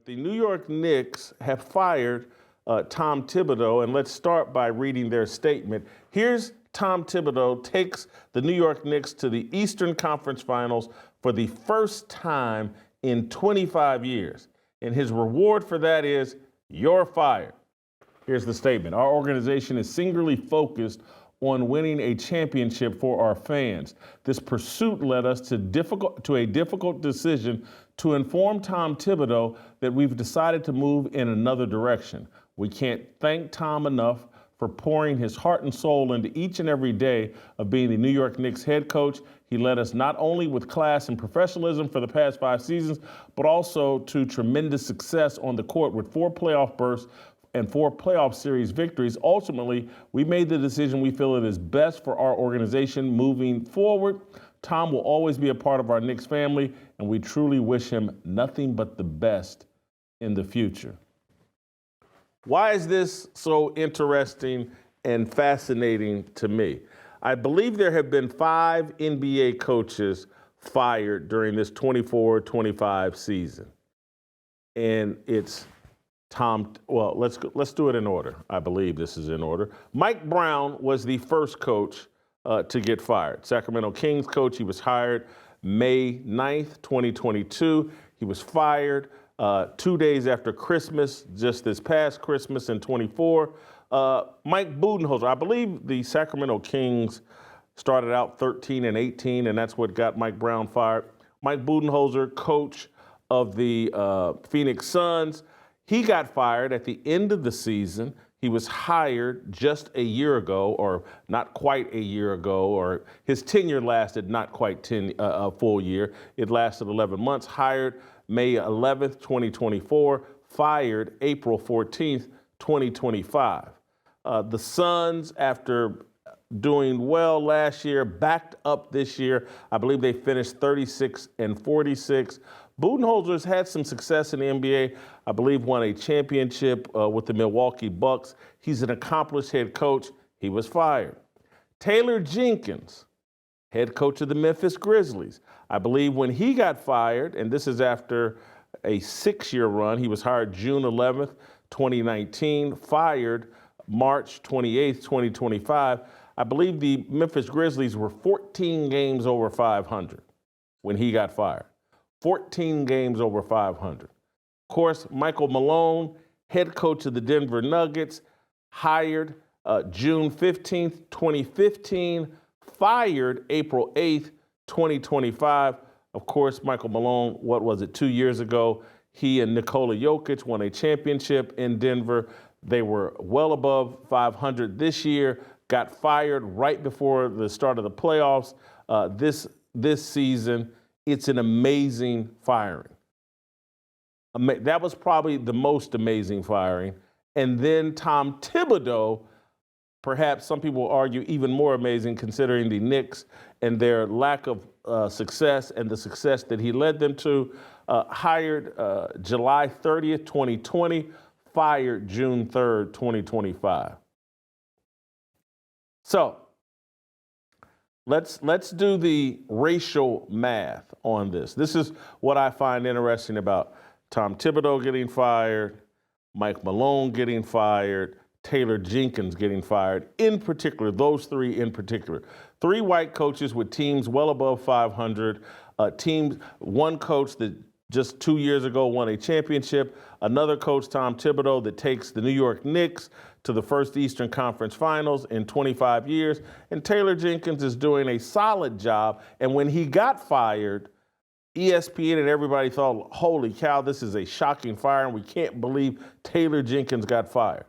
The New York Knicks have fired Tom Thibodeau, and let's start by reading their statement. Here's Tom Thibodeau takes the New York Knicks to the Eastern Conference Finals for the first time in 25 years. And his reward for that is, you're fired. Here's the statement. Our organization is singularly focused on winning a championship for our fans. This pursuit led us to a difficult decision to inform Tom Thibodeau that we've decided to move in another direction. We can't thank Tom enough for pouring his heart and soul into each and every day of being the New York Knicks head coach. He led us not only with class and professionalism for the past 5 seasons, but also to tremendous success on the court with 4 playoff berths and 4 playoff series victories. Ultimately, we made the decision we feel it is best for our organization moving forward. Tom will always be a part of our Knicks family, and we truly wish him nothing but the best in the future. Why is this so interesting and fascinating to me? I believe there have been 5 NBA coaches fired during this 24-25 season. And it's let's do it in order. I believe this is in order. Mike Brown was the first coach to get fired. Sacramento Kings coach, he was hired May 9th, 2022. He was fired 2 days after Christmas, just this past Christmas in 24. Mike Budenholzer, I believe the Sacramento Kings started out 13-18, and that's what got Mike Brown fired. Mike Budenholzer, coach of the Phoenix Suns, he got fired at the end of the season. He was hired just a year ago, or not quite a year ago, or his tenure lasted not quite a full year. It lasted 11 months. Hired May 11th, 2024, fired April 14th, 2025. The Suns, after doing well last year, backed up this year. I believe they finished 36-46. Budenholzer's had some success in the NBA. I believe won a championship with the Milwaukee Bucks. He's an accomplished head coach. He was fired. Taylor Jenkins, head coach of the Memphis Grizzlies. I believe when he got fired, and this is after a 6-year run, he was hired June 11th, 2019, fired March 28th, 2025. I believe the Memphis Grizzlies were 14 games over 500 when he got fired. 14 games over 500. Of course, Michael Malone, head coach of the Denver Nuggets, hired June 15th, 2015, fired April 8th, 2025. Of course, Michael Malone, 2 years ago, he and Nikola Jokic won a championship in Denver. They were well above 500 this year, got fired right before the start of the playoffs this season. It's an amazing firing. That was probably the most amazing firing. And then Tom Thibodeau, perhaps some people argue even more amazing considering the Knicks and their lack of success and the success that he led them to, hired July 30th, 2020, fired June 3rd, 2025. So let's do the racial math on this. This is what I find interesting about Tom Thibodeau getting fired, Mike Malone getting fired, Taylor Jenkins getting fired, in particular, those 3 in particular. 3 white coaches with teams well above 500, one coach that just 2 years ago won a championship, another coach, Tom Thibodeau, that takes the New York Knicks to the first Eastern Conference Finals in 25 years, and Taylor Jenkins is doing a solid job. And when he got fired, ESPN and everybody thought, holy cow, this is a shocking fire, and we can't believe Taylor Jenkins got fired.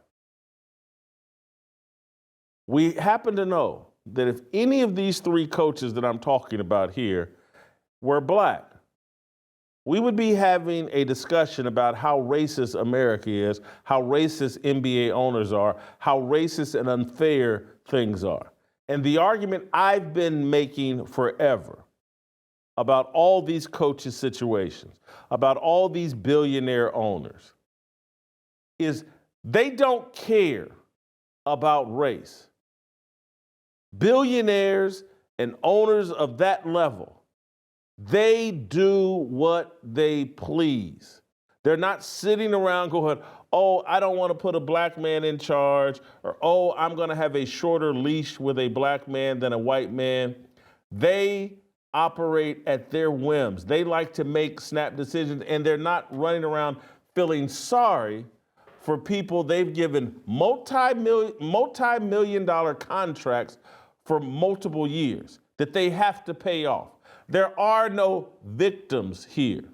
We happen to know that if any of these 3 coaches that I'm talking about here were black, we would be having a discussion about how racist America is, how racist NBA owners are, how racist and unfair things are. And the argument I've been making forever about all these coaches' situations, about all these billionaire owners, is they don't care about race. Billionaires and owners of that level, they do what they please. They're not sitting around going, oh, I don't want to put a black man in charge, or oh, I'm going to have a shorter leash with a black man than a white man. They operate at their whims. They like to make snap decisions, and they're not running around feeling sorry for people they've given multi-million dollar contracts for multiple years that they have to pay off. There are no victims here.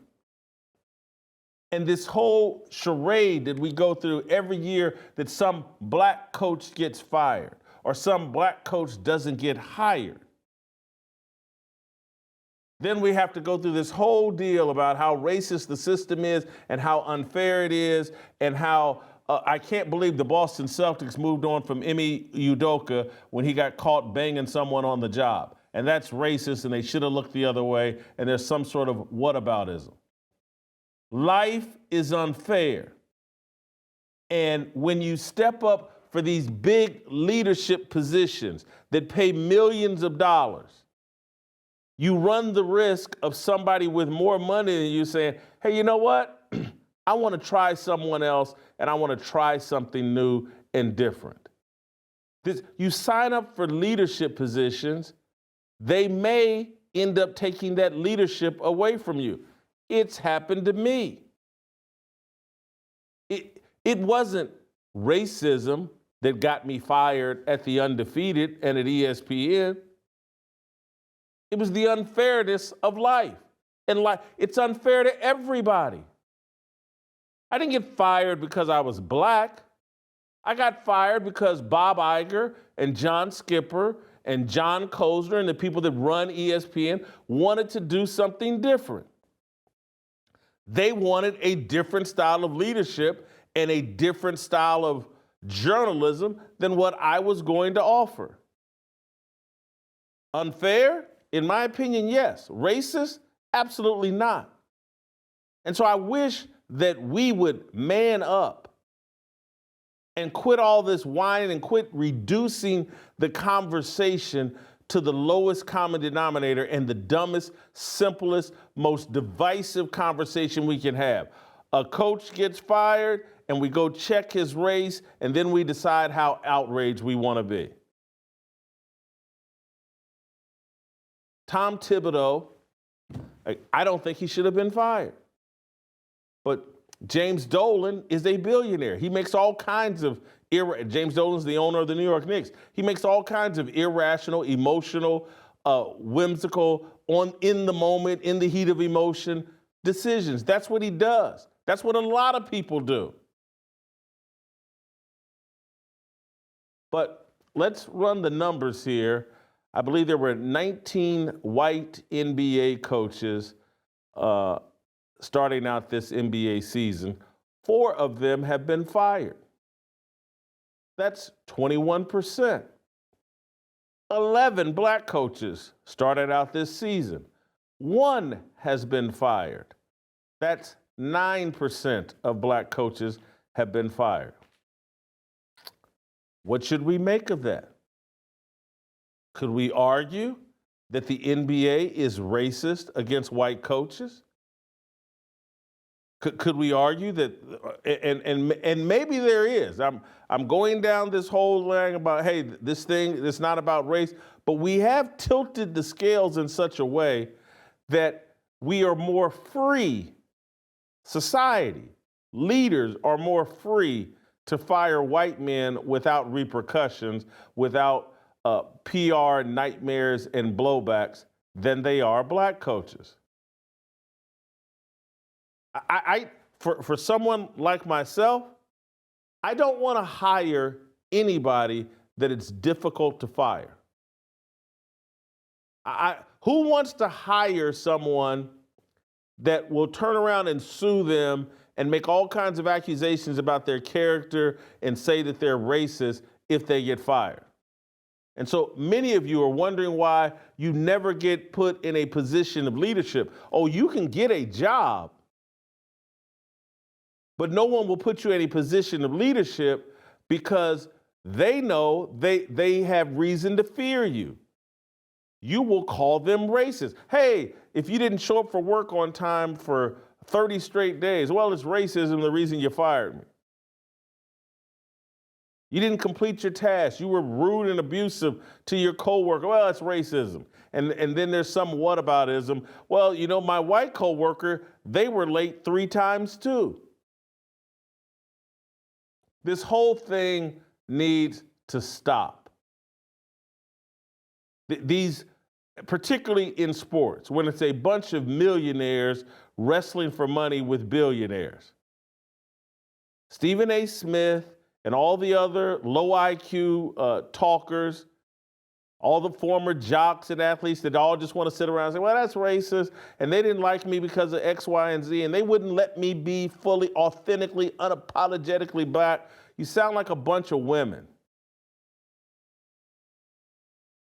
And this whole charade that we go through every year that some black coach gets fired or some black coach doesn't get hired. Then we have to go through this whole deal about how racist the system is and how unfair it is and how I can't believe the Boston Celtics moved on from Ime Udoka when he got caught banging someone on the job. And that's racist and they should have looked the other way and there's some sort of whataboutism. Life is unfair. And when you step up for these big leadership positions that pay millions of dollars, you run the risk of somebody with more money than you saying, hey, you know what? I want to try someone else and I want to try something new and different. You sign up for leadership positions, they may end up taking that leadership away from you. It's happened to me. It wasn't racism that got me fired at The Undefeated and at ESPN. It was the unfairness of life. And it's unfair to everybody. I didn't get fired because I was black. I got fired because Bob Iger and John Skipper and John Kozner and the people that run ESPN wanted to do something different. They wanted a different style of leadership and a different style of journalism than what I was going to offer. Unfair? In my opinion, yes. Racist? Absolutely not. And so I wish that we would man up and quit all this whining and quit reducing the conversation to the lowest common denominator and the dumbest, simplest, most divisive conversation we can have. A coach gets fired and we go check his race and then we decide how outraged we want to be. Tom Thibodeau, I don't think he should have been fired. But James Dolan is a billionaire. He makes all kinds of James Dolan's the owner of the New York Knicks. He makes all kinds of irrational, emotional, whimsical, in the moment, in the heat of emotion decisions. That's what he does. That's what a lot of people do. But let's run the numbers here. I believe there were 19 white NBA coaches starting out this NBA season. 4 of them have been fired. That's 21%. 11 black coaches started out this season. 1 has been fired. That's 9% of black coaches have been fired. What should we make of that? Could we argue that the NBA is racist against white coaches? Could we argue that, and maybe there is. I'm going down this whole line about, hey, this thing, it's not about race, but we have tilted the scales in such a way that we are more free. Society, leaders are more free to fire white men without repercussions, without PR nightmares and blowbacks than they are black coaches. For someone like myself, I don't want to hire anybody that it's difficult to fire. Who wants to hire someone that will turn around and sue them and make all kinds of accusations about their character and say that they're racist if they get fired? And so many of you are wondering why you never get put in a position of leadership. Oh, you can get a job, but no one will put you in a position of leadership because they know they have reason to fear you. You will call them racist. Hey, if you didn't show up for work on time for 30 straight days. Well, it's racism, the reason you fired me. You didn't complete your task. You were rude and abusive to your coworker. Well, it's racism. And then there's some whataboutism. Well, you know, my white coworker, they were late 3 times too. This whole thing needs to stop. These, particularly in sports, when it's a bunch of millionaires wrestling for money with billionaires. Stephen A. Smith and all the other low IQ talkers, all the former jocks and athletes that all just want to sit around and say, well, that's racist, and they didn't like me because of X, Y, and Z, and they wouldn't let me be fully, authentically, unapologetically black. You sound like a bunch of women.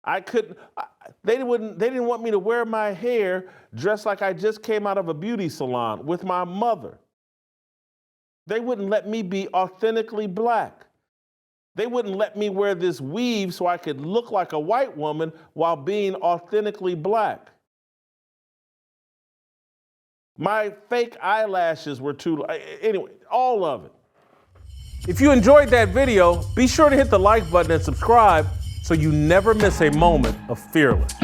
They didn't want me to wear my hair dressed like I just came out of a beauty salon with my mother. They wouldn't let me be authentically black. They wouldn't let me wear this weave so I could look like a white woman while being authentically black. My fake eyelashes were too, anyway, all of it. If you enjoyed that video, be sure to hit the like button and subscribe so you never miss a moment of Fearless.